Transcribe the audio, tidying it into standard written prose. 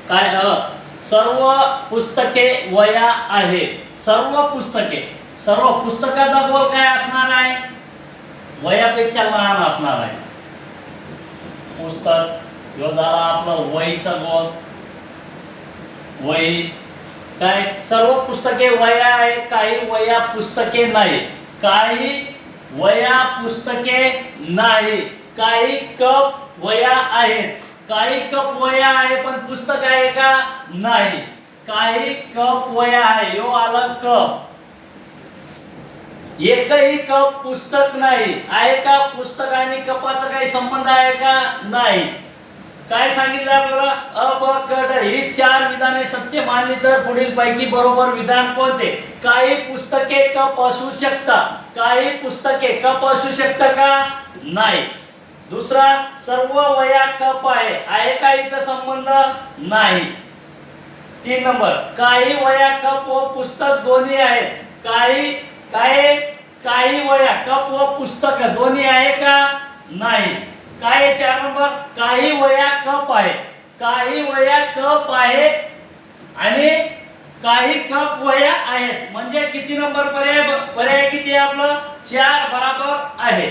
काय सर्व पुस्तके वया आहे. सर्व पुस्तके, सर्व पुस्तकाचा बोल काय असणार आहे? वयापेक्षा लहान असणार आहे. पुस्तक ह्यो झाला आपलं वहीचा बोल. वही काय सर्व पुस्तके वया आहे, काही वया पुस्तके नाही. काही वया पुस्तके नाही. काही कप वया आहेत. काही कप वया आहे पण पुस्तक आहे का? नाही. काही कप वया आहे, यो आला कप. एकही कप पुस्तक नाही आहे का? पुस्तक आणि कपाचा काही संबंध आहे का? नाही. काय सांगितलं आपल्याला? अ ब क ड ही चार विधाने सत्य मानली तर पुढील पैकी बरोबर विधान कोणते? काही पुस्तके कप असू शकतात. काही पुस्तके कप असू शकतात का? नाही. दुसरा, सर्व वया कप आहे का इथं संबंध? नाही. 3 नंबर, काही वया कप व पुस्तक दोन्ही आहेत. काही वया कप व पुस्तक दोन्ही आहे का? नाही. काय 4 नंबर, काही वया कप आहे. काही वया कप आहे आणि काही कप वया आहेत. म्हणजे किती नंबर पर्याय? पर्याय किती आहे आपलं? 4 बरोबर आहे.